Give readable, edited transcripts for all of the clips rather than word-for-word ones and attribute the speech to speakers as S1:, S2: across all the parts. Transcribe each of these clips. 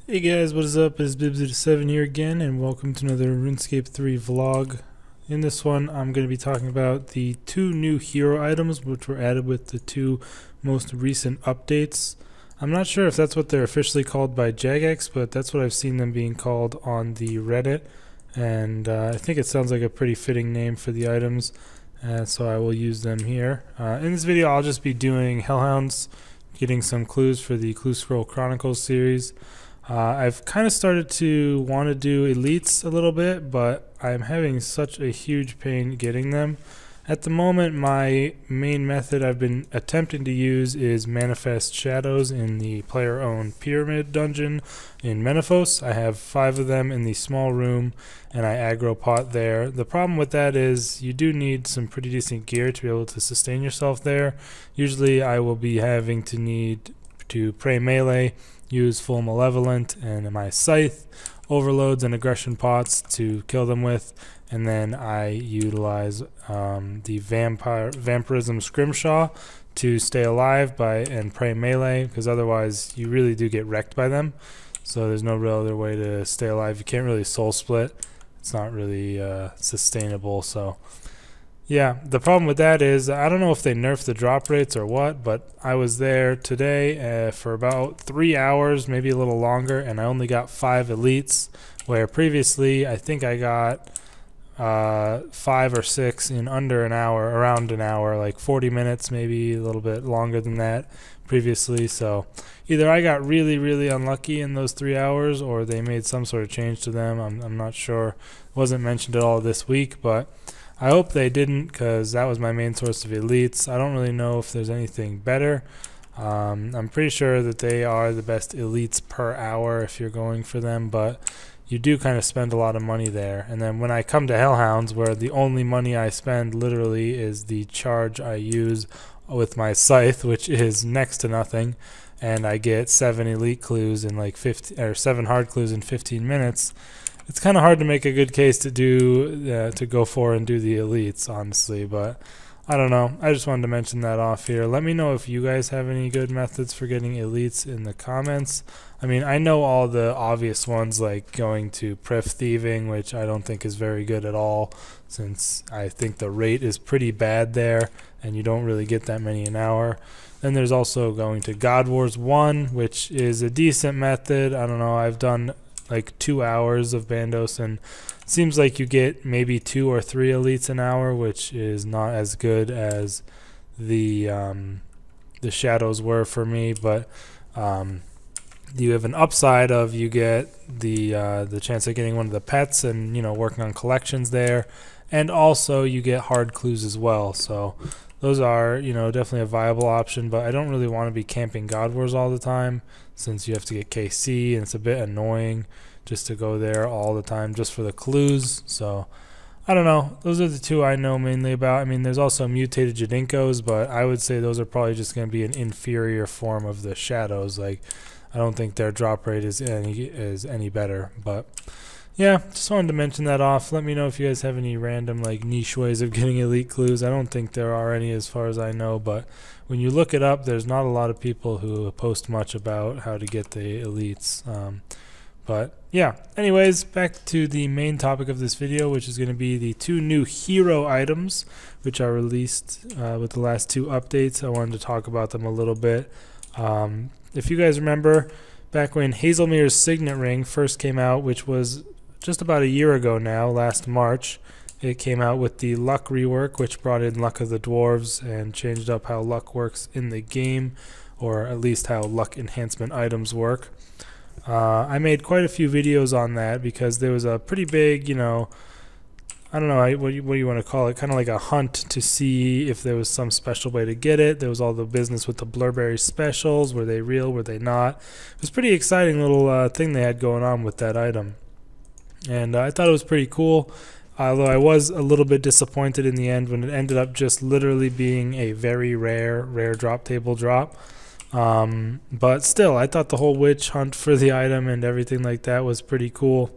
S1: Hey guys, what is up? It's Bibsy7 here again, and welcome to another RuneScape 3 vlog. In this one, I'm going to be talking about the two new hero items which were added with the two most recent updates. I'm not sure if that's what they're officially called by Jagex, but that's what I've seen them being called on the Reddit, and I think it sounds like a pretty fitting name for the items, so I will use them here. In this video, I'll just be doing Hellhounds, getting some clues for the Clue Scroll Chronicles series. I've kind of started to want to do elites a little bit, but I'm having such a huge pain getting them. At the moment, my main method I've been attempting to use is Manifest Shadows in the player-owned Pyramid dungeon in Menaphos. I have 5 of them in the small room, and I aggro pot there. The problem with that is you do need some pretty decent gear to be able to sustain yourself there. Usually I will be having to need to pray melee, use full malevolent and my scythe, overloads and aggression pots to kill them with, and then I utilize the vampirism scrimshaw to stay alive and pray melee, because otherwise you really do get wrecked by them. So there's no real other way to stay alive. You can't really soul split. It's not really sustainable. So yeah, the problem with that is I don't know if they nerfed the drop rates or what, but I was there today for about 3 hours, maybe a little longer, and I only got 5 elites, where previously I think I got 5 or 6 in under an hour, around an hour, like 40 minutes, maybe a little bit longer than that previously. So either I got really unlucky in those 3 hours, or they made some sort of change to them. I'm not sure. It wasn't mentioned at all this week, but I hope they didn't, because that was my main source of elites. I don't really know if there's anything better. I'm pretty sure that they are the best elites per hour if you're going for them, but you do kind of spend a lot of money there. And then when I come to Hellhounds, where the only money I spend literally is the charge I use with my scythe, which is next to nothing, and I get 7 elite clues in like 7 hard clues in 15 minutes. It's kind of hard to make a good case to go for and do the elites, honestly, but I don't know. I just wanted to mention that off here. Let me know if you guys have any good methods for getting elites in the comments. I mean, I know all the obvious ones, like going to Prif Thieving, which I don't think is very good at all, since I think the rate is pretty bad there, and you don't really get that many an hour. Then there's also going to God Wars 1, which is a decent method. I don't know, I've done like 2 hours of Bandos, and it seems like you get maybe 2 or 3 elites an hour, which is not as good as the shadows were for me. But you have an upside of you get the chance of getting one of the pets, and working on collections there, and also you get hard clues as well. So those are definitely a viable option, but I don't really want to be camping God Wars all the time, since you have to get KC, and it's a bit annoying just to go there all the time just for the clues. So I don't know. Those are the two I know mainly about. I mean, there's also mutated Jadinkos, but I would say those are probably just going to be an inferior form of the shadows. Like, I don't think their drop rate is any better. But yeah, just wanted to mention that off. Let me know if you guys have any random like niche ways of getting elite clues. I don't think there are any as far as I know, but when you look it up, there's not a lot of people who post much about how to get the elites. But yeah, anyways, back to the main topic of this video, which is going to be the 2 new hero items which are released with the last 2 updates. I wanted to talk about them a little bit. If you guys remember, back when Hazelmere's Signet Ring first came out, which was just about a year ago now, last March, it came out with the luck rework, which brought in Luck of the Dwarves and changed up how luck works in the game, or at least how luck enhancement items work. I made quite a few videos on that because there was a pretty big, I don't know, what do you want to call it, kind of like a hunt to see if there was some special way to get it. There was all the business with the Blurberry specials. Were they real? Were they not? It was a pretty exciting little thing they had going on with that item. And I thought it was pretty cool, although I was a little bit disappointed in the end when it ended up just literally being a very rare drop table drop. But still, I thought the whole witch hunt for the item and everything like that was pretty cool,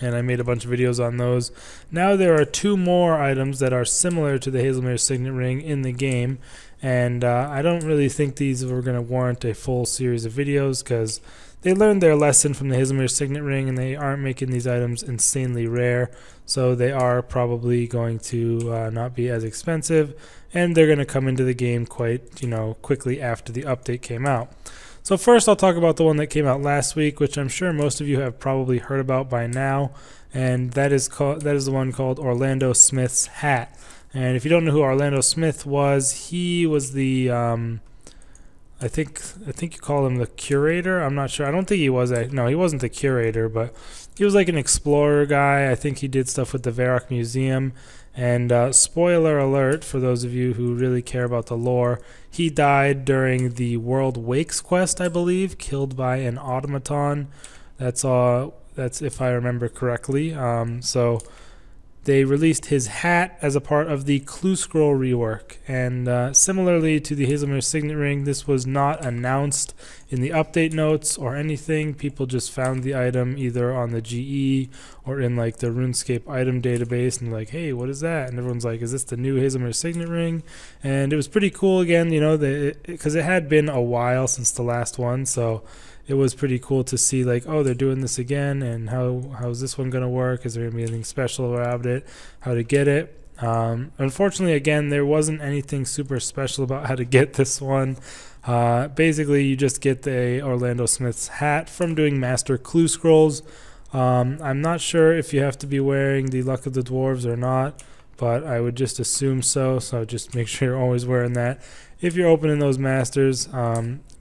S1: and I made a bunch of videos on those. Now there are 2 more items that are similar to the Hazelmere Signet Ring in the game, and I don't really think these were going to warrant a full series of videos because they learned their lesson from the Hazelmere Signet Ring, and they aren't making these items insanely rare, so they are probably going to not be as expensive, and they're going to come into the game quite, quickly after the update came out. So first I'll talk about the one that came out last week, which I'm sure most of you have probably heard about by now, and that is the one called Orlando Smith's hat. And if you don't know who Orlando Smith was, he was the I think you call him the curator. I'm not sure. I don't think he was. No, he wasn't the curator, but he was like an explorer guy. I think he did stuff with the Varrock Museum. And spoiler alert for those of you who really care about the lore, he died during the World Wakes quest, I believe, killed by an automaton. That's if I remember correctly. So they released his hat as a part of the Clue Scroll rework, and similarly to the Hazelmere Signet Ring, this was not announced in the update notes or anything. People just found the item either on the GE or in like the RuneScape item database and like, hey, what is that? And everyone's like, is this the new Hazelmere Signet Ring? And it was pretty cool again, because it had been a while since the last one, so it was pretty cool to see like, oh, they're doing this again, and how's this one going to work? Is there going to be anything special about it? How to get it? Unfortunately, again, there wasn't anything super special about how to get this one. Basically, you just get the Orlando Smith's hat from doing Master Clue Scrolls. I'm not sure if you have to be wearing the Luck of the Dwarves or not, but I would just assume so just make sure you're always wearing that if you're opening those Masters.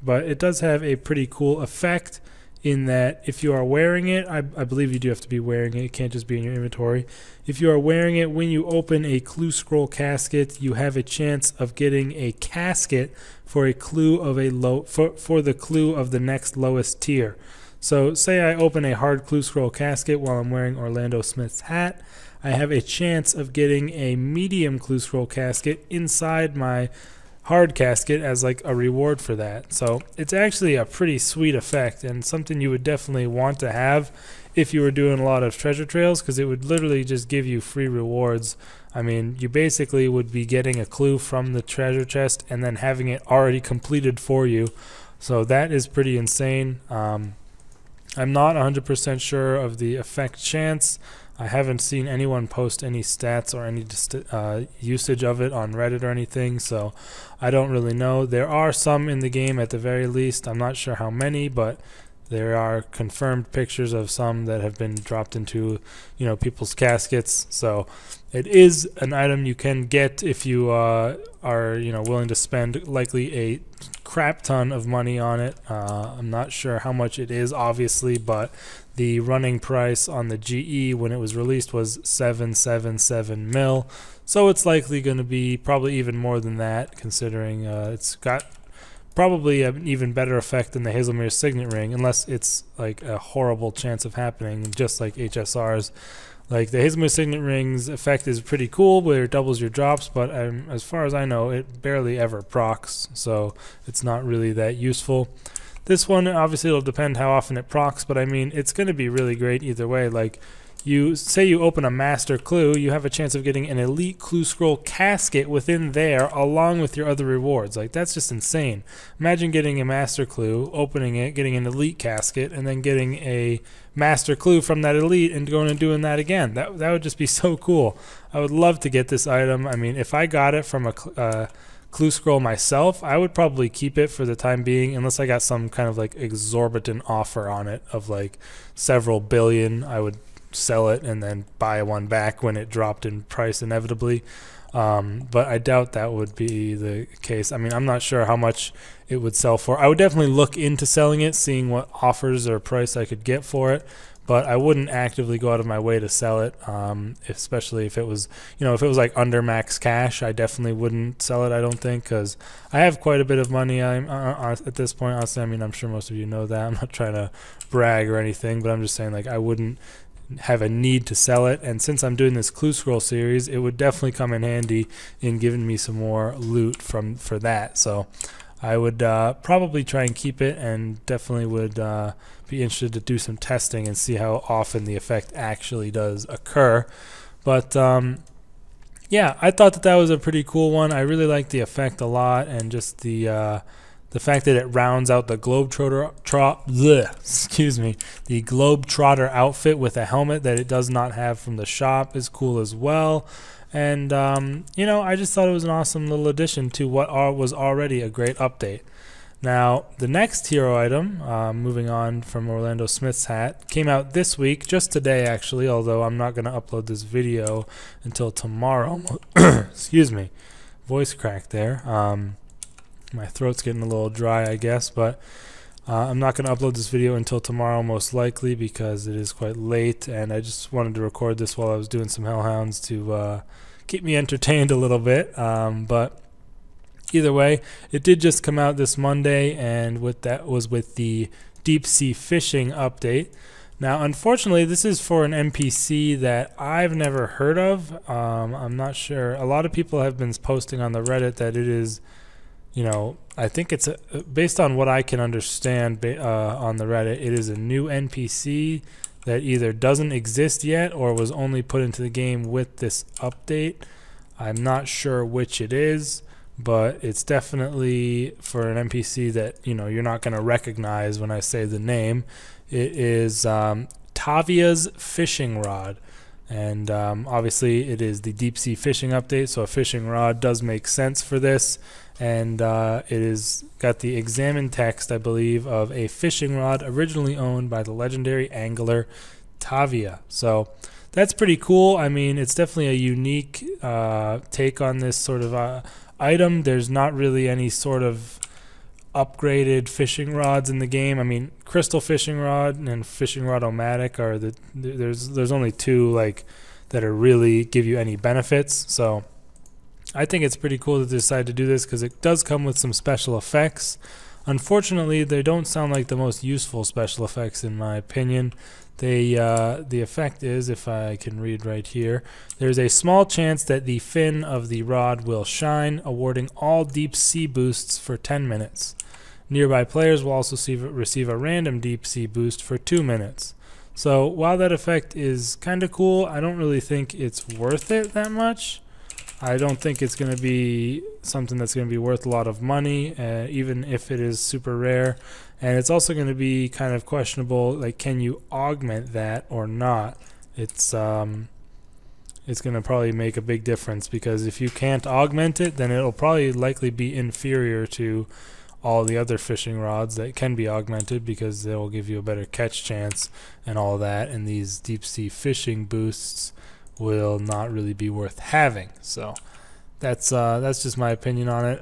S1: But it does have a pretty cool effect in that if you are wearing it, I believe you do have to be wearing it. It can't just be in your inventory. If you are wearing it, when you open a Clue Scroll casket, you have a chance of getting a casket for a clue of for the clue of the next lowest tier. So say I open a hard Clue Scroll casket while I'm wearing Orlando Smith's hat, I have a chance of getting a medium Clue Scroll casket inside my hard casket as like a reward for that. So it's actually a pretty sweet effect and something you would definitely want to have if you were doing a lot of treasure trails, because it would literally just give you free rewards. I mean, you basically would be getting a clue from the treasure chest and then having it already completed for you. So that is pretty insane. I'm not 100% sure of the effect chance. I haven't seen anyone post any stats or any usage of it on Reddit or anything, so I don't really know. There are some in the game at the very least. I'm not sure how many, but there are confirmed pictures of some that have been dropped into, people's caskets. So it is an item you can get if you are, willing to spend likely a crap ton of money on it. I'm not sure how much it is, obviously, but the running price on the GE when it was released was 777 mil, so it's likely going to be probably even more than that, considering it's got probably an even better effect than the Hazelmere Signet Ring, unless it's like a horrible chance of happening, just like HSR's. Like the Hazelmere Signet Ring's effect is pretty cool, where it doubles your drops, but as far as I know, it barely ever procs, so it's not really that useful. This one, obviously, it'll depend how often it procs, but I mean, it's going to be really great either way. Like, you open a master clue, you have a chance of getting an elite Clue Scroll casket within there, along with your other rewards. Like, that's just insane. Imagine getting a master clue, opening it, getting an elite casket, and then getting a master clue from that elite and going and doing that again. That would just be so cool. I would love to get this item. I mean, if I got it from a Clue Scroll myself, I would probably keep it for the time being, unless I got some kind of like exorbitant offer on it of like several billion. I would sell it and then buy one back when it dropped in price inevitably. But I doubt that would be the case. I mean, I'm not sure how much it would sell for. I would definitely look into selling it, seeing what offers or price I could get for it, but I wouldn't actively go out of my way to sell it, especially if it was, if it was like under max cash. I definitely wouldn't sell it, I don't think, because I have quite a bit of money at this point. Honestly, I mean, I'm sure most of you know that. I'm not trying to brag or anything, but I'm just saying, like, I wouldn't have a need to sell it, and since I'm doing this Clue Scroll series, it would definitely come in handy in giving me some more loot for that. So I would probably try and keep it, and definitely would be interested to do some testing and see how often the effect actually does occur. But yeah, I thought that was a pretty cool one. I really like the effect a lot, and just the fact that it rounds out the the Globetrotter outfit with a helmet that it does not have from the shop is cool as well. And you know, I just thought it was an awesome little addition to what was already a great update. Now, the next hero item, moving on from Orlando Smith's hat, came out this week, just today actually, although I'm not going to upload this video until tomorrow. Excuse me, voice crack there. My throat's getting a little dry, I guess, but I'm not going to upload this video until tomorrow, most likely, because it is quite late, and I just wanted to record this while I was doing some Hellhounds to keep me entertained a little bit. But either way, it did just come out this Monday, and that was with the deep sea fishing update. Now, unfortunately, this is for an NPC that I've never heard of. I'm not sure. A lot of people have been posting on the Reddit that it is, you know, I think it's based on what I can understand on the Reddit, it is a new NPC that either doesn't exist yet or was only put into the game with this update. I'm not sure which it is, but it's definitely for an NPC that, you know, you're not going to recognize when I say the name. It is Tavia's fishing rod. And obviously it is the deep sea fishing update, so a fishing rod does make sense for this. And it is got the examine text, I believe, of a fishing rod originally owned by the legendary angler Tavia. So that's pretty cool. I mean, it's definitely a unique take on this sort of item. There's not really any sort of upgraded fishing rods in the game. I mean, crystal fishing rod and fishing rod-o-matic are there's only two like that are really give you any benefits. So I think it's pretty cool that they decided to do this because it does come with some special effects. Unfortunately, they don't sound like the most useful special effects in my opinion. The effect is, if I can read right here, there's a small chance that the fin of the rod will shine, awarding all deep sea boosts for 10 minutes. Nearby players will also receive a random deep sea boost for 2 minutes. So while that effect is kind of cool, I don't really think it's worth it that much. I don't think it's going to be something that's going to be worth a lot of money, even if it is super rare. And it's also going to be kind of questionable, like, can you augment that or not? It's going to probably make a big difference, because if you can't augment it, then it'll probably likely be inferior to all the other fishing rods that can be augmented, because they will give you a better catch chance and all that, and these deep sea fishing boosts will not really be worth having. So that's just my opinion on it.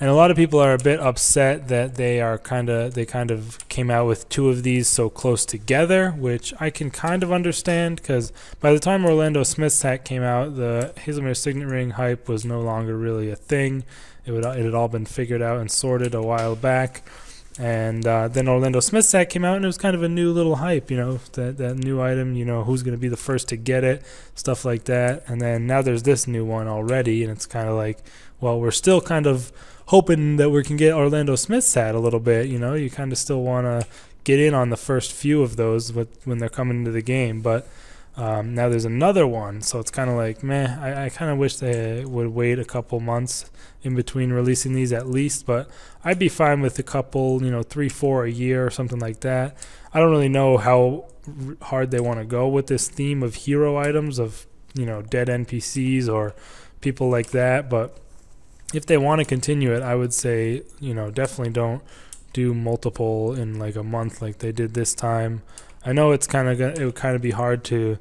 S1: And a lot of people are a bit upset that they kind of came out with two of these so close together, which I can kind of understand, because by the time Orlando Smith's hat came out, the Hazelmere Signet Ring hype was no longer really a thing. It had all been figured out and sorted a while back. And then Orlando Smith's hat came out, and it was kind of a new little hype, you know, that new item, you know, who's going to be the first to get it, stuff like that. And then now there's this new one already, and it's kind of like, well, we're still kind of hoping that we can get Orlando Smith's hat a little bit, you know. You kind of still want to get in on the first few of those when they're coming into the game. But now there's another one, so it's kind of like, meh, I kind of wish they would wait a couple months in between releasing these at least, but I'd be fine with a couple, you know, 3-4 a year or something like that. I don't really know how hard they want to go with this theme of hero items, of, you know, dead NPCs or people like that, but if they want to continue it, I would say, you know, definitely don't do multiple in like a month like they did this time. I know it would kind of be hard to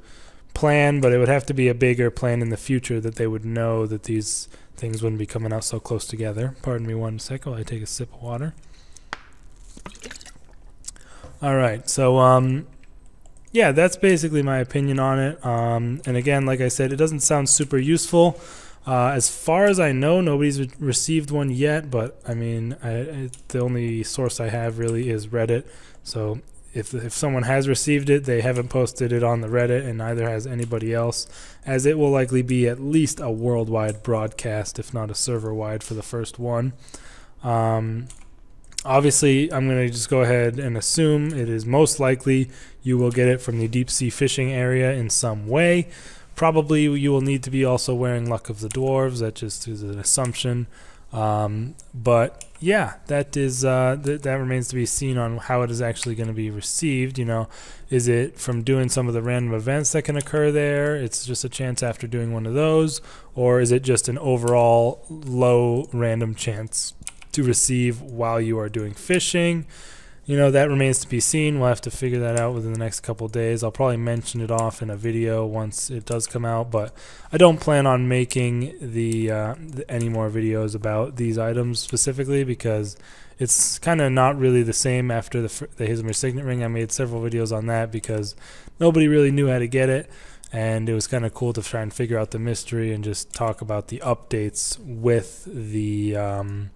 S1: plan, but it would have to be a bigger plan in the future that they would know that these things wouldn't be coming out so close together. Pardon me 1 second while I take a sip of water. All right, so yeah, that's basically my opinion on it. And again, like I said, it doesn't sound super useful. As far as I know, nobody's received one yet, but I mean, the only source I have really is Reddit. So if someone has received it, they haven't posted it on the Reddit, and neither has anybody else, as it will likely be at least a worldwide broadcast, if not a server-wide, for the first one. Obviously, I'm going to just go ahead and assume it is most likely you will get it from the deep sea fishing area in some way. Probably you will need to be also wearing Luck of the Dwarves. That just is an assumption. But yeah, that is that remains to be seen on how it is actually going to be received. You know, is it from doing some of the random events that can occur there? It's just a chance after doing one of those, or is it just an overall low random chance to receive while you are doing fishing? You know, that remains to be seen. We'll have to figure that out within the next couple of days. I'll probably mention it off in a video once it does come out, but I don't plan on making any more videos about these items specifically because it's kind of not really the same after the Hazemir Signet Ring. I made several videos on that because nobody really knew how to get it, and it was kind of cool to try and figure out the mystery and just talk about the updates with the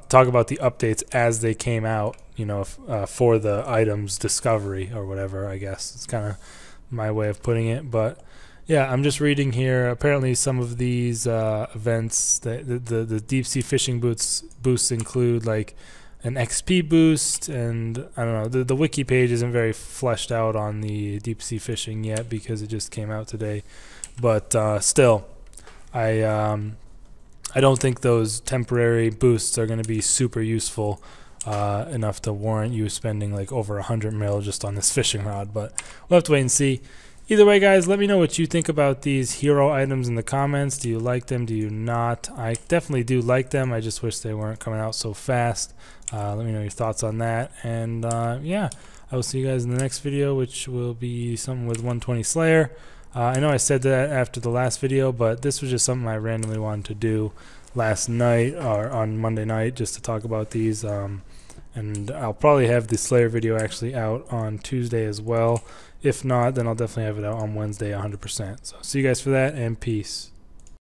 S1: talk about the updates as they came out, you know, for the items discovery or whatever. I guess it's kind of my way of putting it. But yeah, I'm just reading here. Apparently some of these events, the deep sea fishing boosts include like an XP boost, and I don't know, the wiki page isn't very fleshed out on the deep sea fishing yet because it just came out today. But still, I don't think those temporary boosts are going to be super useful enough to warrant you spending like over 100 mil just on this fishing rod, but we'll have to wait and see. Either way, guys, let me know what you think about these hero items in the comments. Do you like them? Do you not? I definitely do like them. I just wish they weren't coming out so fast. Let me know your thoughts on that. And yeah, I will see you guys in the next video, which will be something with 120 Slayer. I know I said that after the last video, but this was just something I randomly wanted to do last night or on Monday night just to talk about these. And I'll probably have the Slayer video actually out on Tuesday as well. If not, then I'll definitely have it out on Wednesday 100%. So see you guys for that, and peace.